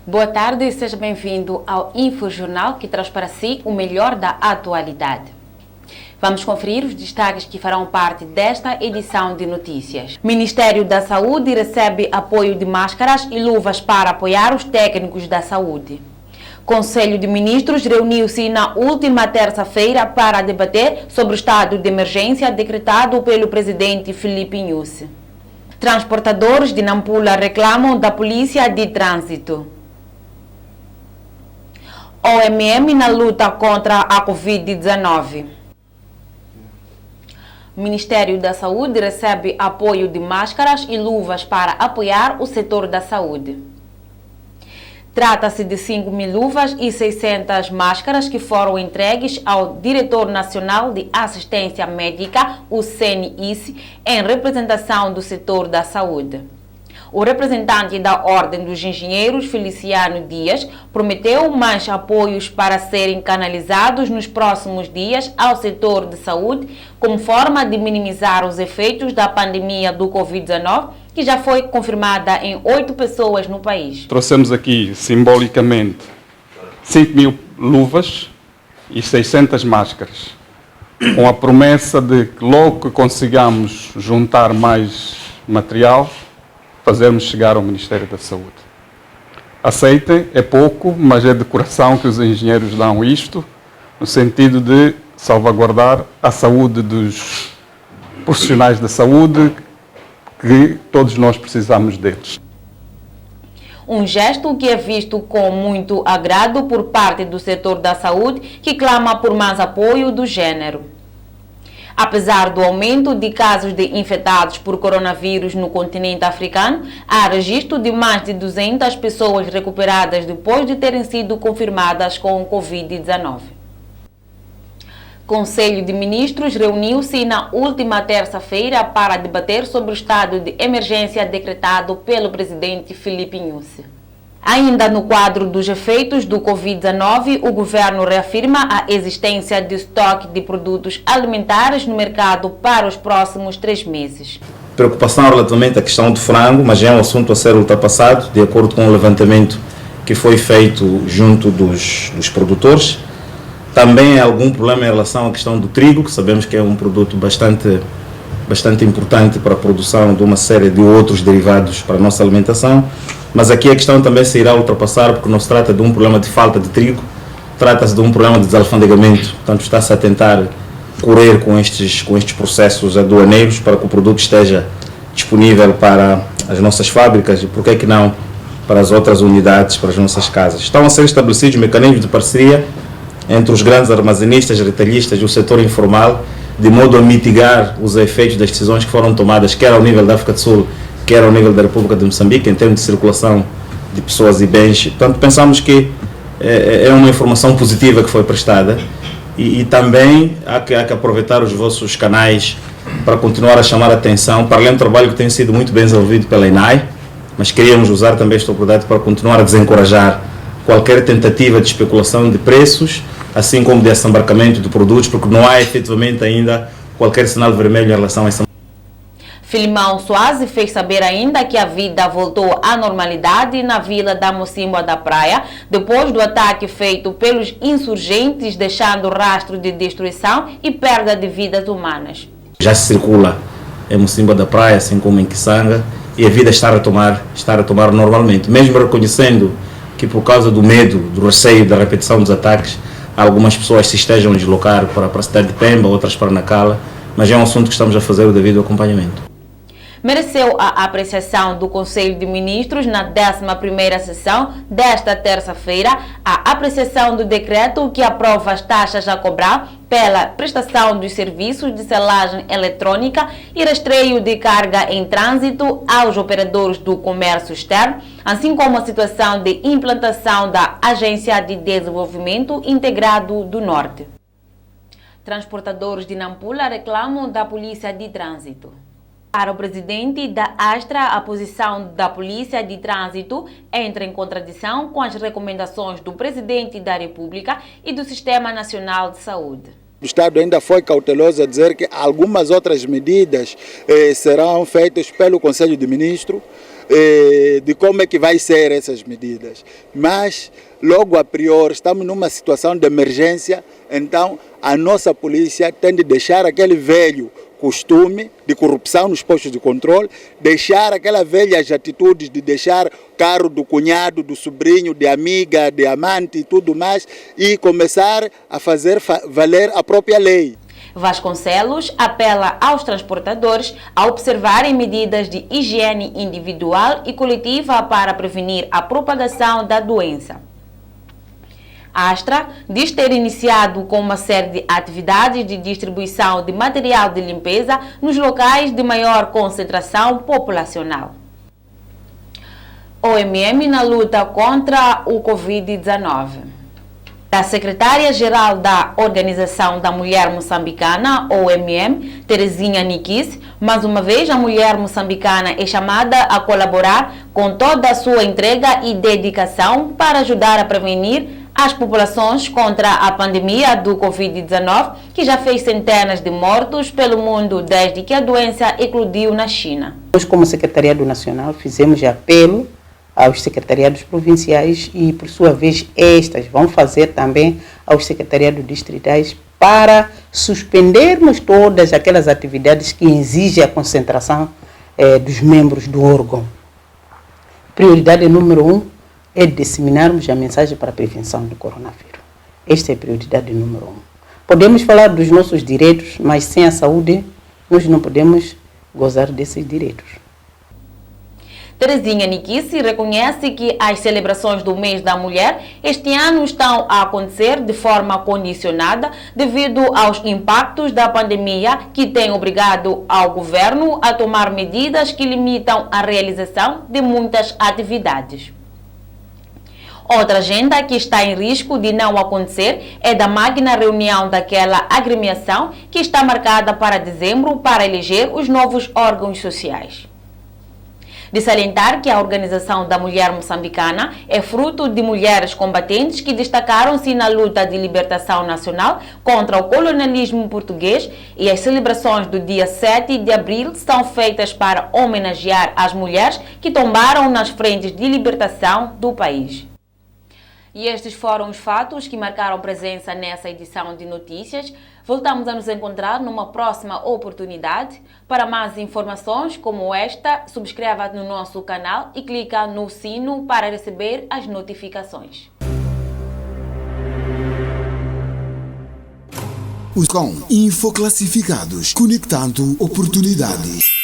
Boa tarde e seja bem-vindo ao InfoJornal, que traz para si o melhor da atualidade. Vamos conferir os destaques que farão parte desta edição de notícias. Ministério da Saúde recebe apoio de máscaras e luvas para apoiar os técnicos da saúde. Conselho de Ministros reuniu-se na última terça-feira para debater sobre o estado de emergência decretado pelo presidente Filipe Nyusi. Transportadores de Nampula reclamam da Polícia de Trânsito. OMM na luta contra a Covid-19. O Ministério da Saúde recebe apoio de máscaras e luvas para apoiar o setor da saúde. Trata-se de 5.000 luvas e 600 máscaras que foram entregues ao Diretor Nacional de Assistência Médica, o CNIS, em representação do setor da saúde. O representante da Ordem dos Engenheiros, Feliciano Dias, prometeu mais apoios para serem canalizados nos próximos dias ao setor de saúde, como forma de minimizar os efeitos da pandemia do Covid-19, que já foi confirmada em 8 pessoas no país. Trouxemos aqui, simbolicamente, 5.000 luvas e 600 máscaras, com a promessa de que logo que consigamos juntar mais material, fazermos chegar ao Ministério da Saúde. Aceitem, é pouco, mas é de coração que os engenheiros dão isto, no sentido de salvaguardar a saúde dos profissionais da saúde, que todos nós precisamos deles. Um gesto que é visto com muito agrado por parte do setor da saúde, que clama por mais apoio do gênero. Apesar do aumento de casos de infectados por coronavírus no continente africano, há registro de mais de 200 pessoas recuperadas depois de terem sido confirmadas com o Covid-19. Conselho de Ministros reuniu-se na última terça-feira para debater sobre o estado de emergência decretado pelo presidente Filipe Nyusi. Ainda no quadro dos efeitos do Covid-19, o governo reafirma a existência de estoque de produtos alimentares no mercado para os próximos 3 meses. Preocupação relativamente à questão do frango, mas é um assunto a ser ultrapassado, de acordo com o levantamento que foi feito junto dos produtores. Também há algum problema em relação à questão do trigo, que sabemos que é um produto bastante importante para a produção de uma série de outros derivados para a nossa alimentação. Mas aqui a questão também se irá ultrapassar, porque não se trata de um problema de falta de trigo, trata-se de um problema de desalfandegamento. Portanto, está-se a tentar correr com estes processos aduaneiros para que o produto esteja disponível para as nossas fábricas e, por que não, para as outras unidades, para as nossas casas. Estão a ser estabelecidos mecanismos de parceria entre os grandes armazenistas, retalhistas e o setor informal, de modo a mitigar os efeitos das decisões que foram tomadas, quer ao nível da África do Sul, quer ao nível da República de Moçambique, em termos de circulação de pessoas e bens. Portanto, pensamos que é uma informação positiva que foi prestada e também há que aproveitar os vossos canais para continuar a chamar a atenção, para além do trabalho que tem sido muito bem desenvolvido pela INAI, mas queríamos usar também esta oportunidade para continuar a desencorajar qualquer tentativa de especulação de preços, assim como de assambarcamento de produtos, porque não há efetivamente ainda qualquer sinal vermelho em relação a essa. Filimão Soares fez saber ainda que a vida voltou à normalidade na vila da Mocimboa da Praia, depois do ataque feito pelos insurgentes, deixando rastro de destruição e perda de vidas humanas. Já se circula em Mocimboa da Praia, assim como em Kisanga, e a vida está a retomar normalmente, mesmo reconhecendo que por causa do medo, do receio da repetição dos ataques, algumas pessoas se estejam a deslocar para a cidade de Pemba, outras para Nacala, mas é um assunto que estamos a fazer o devido acompanhamento. Mereceu a apreciação do Conselho de Ministros na 11ª sessão desta terça-feira a apreciação do decreto que aprova as taxas a cobrar pela prestação dos serviços de selagem eletrônica e rastreio de carga em trânsito aos operadores do comércio externo, assim como a situação de implantação da Agência de Desenvolvimento Integrado do Norte. Transportadores de Nampula reclamam da Polícia de Trânsito. Para o presidente da Astra, a posição da Polícia de Trânsito entra em contradição com as recomendações do Presidente da República e do Sistema Nacional de Saúde. O Estado ainda foi cauteloso a dizer que algumas outras medidas serão feitas pelo Conselho de Ministros, de como é que vai ser essas medidas. Mas, logo a priori, estamos numa situação de emergência, então a nossa polícia tem de deixar aquele velho costume de corrupção nos postos de controle, deixar aquelas velhas atitudes de deixar carro do cunhado, do sobrinho, de amiga, de amante e tudo mais, e começar a fazer valer a própria lei. Vasconcelos apela aos transportadores a observarem medidas de higiene individual e coletiva para prevenir a propagação da doença. A Astra diz ter iniciado com uma série de atividades de distribuição de material de limpeza nos locais de maior concentração populacional. OMM na luta contra o Covid-19. A secretária-geral da Organização da Mulher Moçambicana, OMM, Terezinha Nikis, mais uma vez a mulher moçambicana é chamada a colaborar com toda a sua entrega e dedicação para ajudar a prevenir as populações contra a pandemia do Covid-19, que já fez centenas de mortos pelo mundo desde que a doença eclodiu na China. Nós, como Secretariado Nacional, fizemos apelo aos secretariados provinciais e, por sua vez, estas vão fazer também aos secretariados distritais para suspendermos todas aquelas atividades que exigem a concentração dos membros do órgão. Prioridade número 1 é disseminarmos a mensagem para a prevenção do coronavírus. Esta é a prioridade número 1. Podemos falar dos nossos direitos, mas sem a saúde nós não podemos gozar desses direitos. Terezinha Nikissi reconhece que as celebrações do mês da mulher este ano estão a acontecer de forma condicionada devido aos impactos da pandemia que tem obrigado ao governo a tomar medidas que limitam a realização de muitas atividades. Outra agenda que está em risco de não acontecer é da magna reunião daquela agremiação que está marcada para dezembro para eleger os novos órgãos sociais. De salientar que a Organização da Mulher Moçambicana é fruto de mulheres combatentes que destacaram-se na luta de libertação nacional contra o colonialismo português e as celebrações do dia 7 de abril são feitas para homenagear as mulheres que tombaram nas frentes de libertação do país. E estes foram os fatos que marcaram presença nessa edição de notícias. Voltamos a nos encontrar numa próxima oportunidade. Para mais informações como esta, subscreva no nosso canal e clica no sino para receber as notificações. Com Infoclassificados, conectando oportunidades.